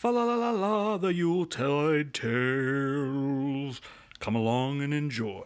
Fa la la la la, the Yuletide Tales. Come along and enjoy.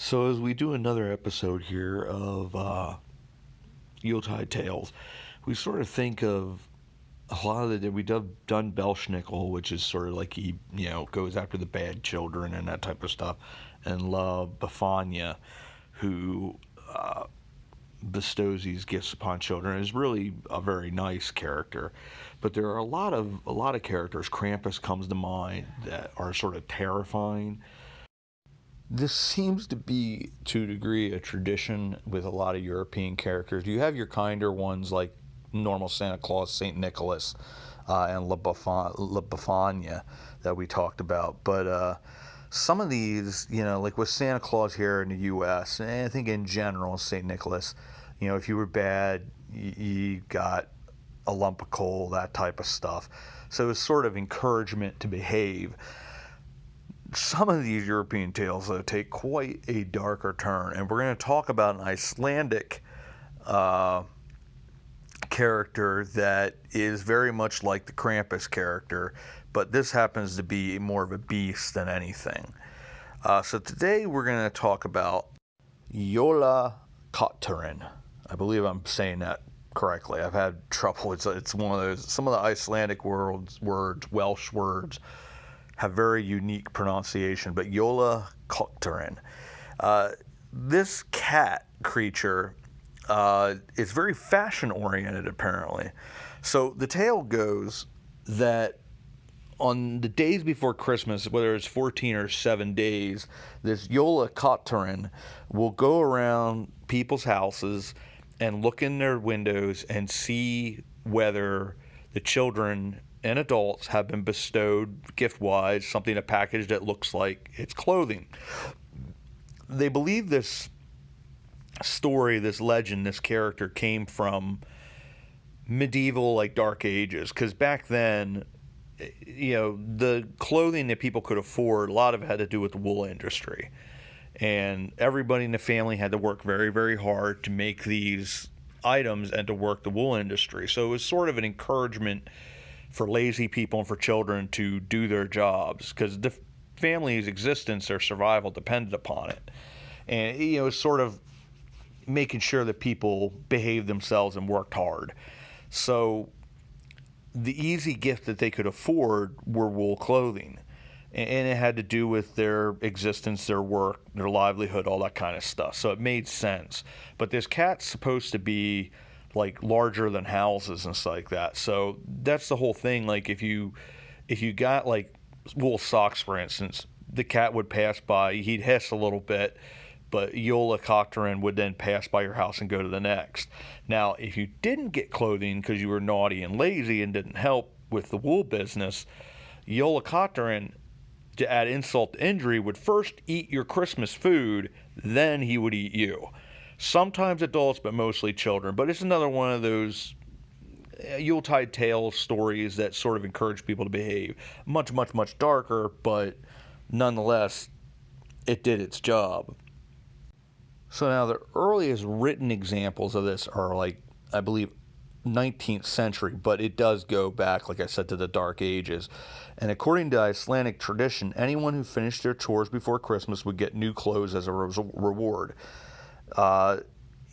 So as we do another episode here of Yuletide Tales, we sort of think of a lot of we've done Belschnickel, which is sort of like he, goes after the bad children and that type of stuff, and La Befania, who bestows these gifts upon children, is really a very nice character. But there are a lot of characters. Krampus comes to mind that are sort of terrifying. This seems to be, to a degree, a tradition with a lot of European characters. You have your kinder ones like normal Santa Claus, St. Nicholas, and La Befania that we talked about. But some of these, like with Santa Claus here in the U.S., and I think in general, St. Nicholas, if you were bad, you got a lump of coal, that type of stuff. So it's sort of encouragement to behave. Some of these European tales, though, take quite a darker turn, and we're going to talk about an Icelandic character that is very much like the Krampus character, but this happens to be more of a beast than anything. So today we're going to talk about Jólakötturinn. I believe I'm saying that correctly. I've had trouble. It's one of those. Some of the Icelandic words, Welsh words, have very unique pronunciation, but Jólakötturinn. This cat creature is very fashion-oriented, apparently. So the tale goes that on the days before Christmas, whether it's 14 or 7 days, this Jólakötturinn will go around people's houses and look in their windows and see whether the children and adults have been bestowed gift-wise something, a package that looks like it's clothing. They believe this story, this legend, this character came from medieval, like Dark Ages, because back then, the clothing that people could afford, a lot of it had to do with the wool industry, and everybody in the family had to work very, very hard to make these items and to work the wool industry. So it was sort of an encouragement for lazy people and for children to do their jobs, because the family's existence, their survival depended upon it. And it's sort of making sure that people behaved themselves and worked hard. So the easy gift that they could afford were wool clothing, and it had to do with their existence, their work, their livelihood, all that kind of stuff. So it made sense. But this cat's supposed to be like larger than houses and stuff like that. So that's the whole thing. Like if you got like wool socks, for instance, the cat would pass by, he'd hiss a little bit, but Jólakötturinn would then pass by your house and go to the next. Now, if you didn't get clothing because you were naughty and lazy and didn't help with the wool business, Jólakötturinn, to add insult to injury, would first eat your Christmas food, then he would eat you. Sometimes adults, but mostly children. But it's another one of those Yuletide Tales stories that sort of encourage people to behave. Much, much, much darker, but nonetheless, it did its job. So now the earliest written examples of this are like, I believe, 19th century, but it does go back, like I said, to the Dark Ages. And according to Icelandic tradition, anyone who finished their chores before Christmas would get new clothes as a reward.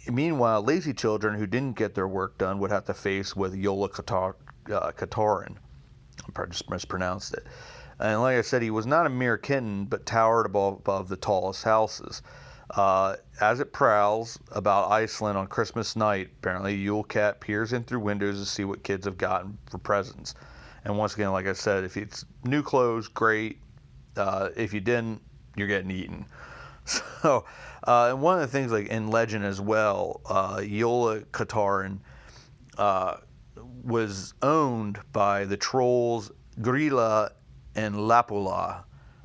Meanwhile, lazy children who didn't get their work done would have to face with Jólakötturinn. I probably just mispronounced it. And like I said, he was not a mere kitten, but towered above the tallest houses. As it prowls about Iceland on Christmas night, apparently a Yule cat peers in through windows to see what kids have gotten for presents. And once again, like I said, if it's new clothes, great. If you didn't, you're getting eaten. So, and one of the things, like in legend as well, Jólakötturinn was owned by the trolls Grilla and Lapula,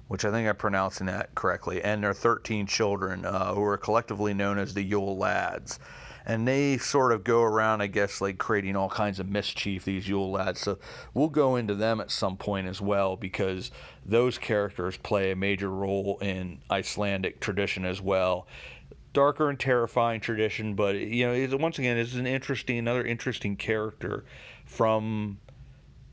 which I think I'm pronouncing that correctly, and their 13 children, who are collectively known as the Yule Lads. And they sort of go around, I guess, like creating all kinds of mischief, these Yule Lads. So we'll go into them at some point as well, because those characters play a major role in Icelandic tradition as well. Darker and terrifying tradition, but once again, it's another interesting character from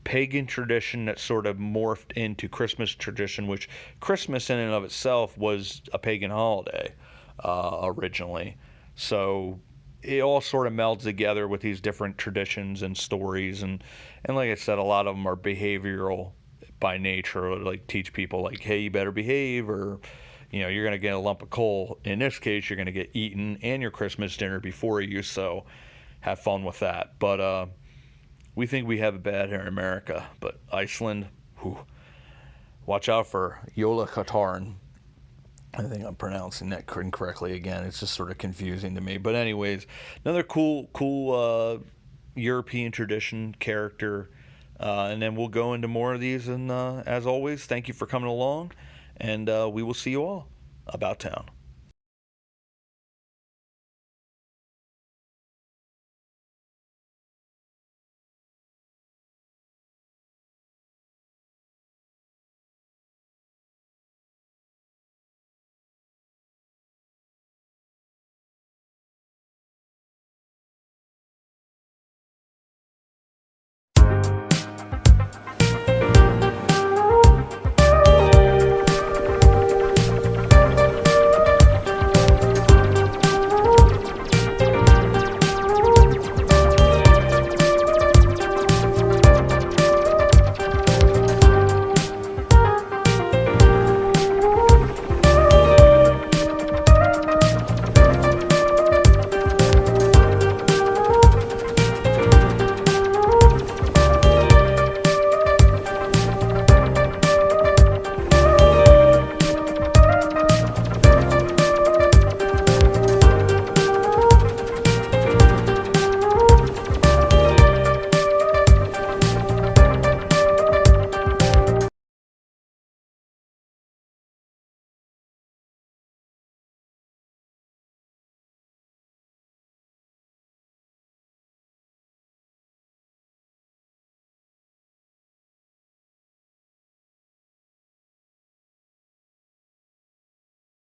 pagan tradition that sort of morphed into Christmas tradition, which Christmas in and of itself was a pagan holiday originally. So it all sort of melds together with these different traditions and stories, and like I said, a lot of them are behavioral by nature, like teach people like, hey, you better behave, or you're going to get a lump of coal. In this case, you're going to get eaten and your Christmas dinner before you, so have fun with that. But we think we have it bad here in America, but Iceland, whew, watch out for Jólakötturinn. I think I'm pronouncing that incorrectly again. It's just sort of confusing to me. But anyways, another cool European tradition character. And then we'll go into more of these. And as always, thank you for coming along. And we will see you all about town.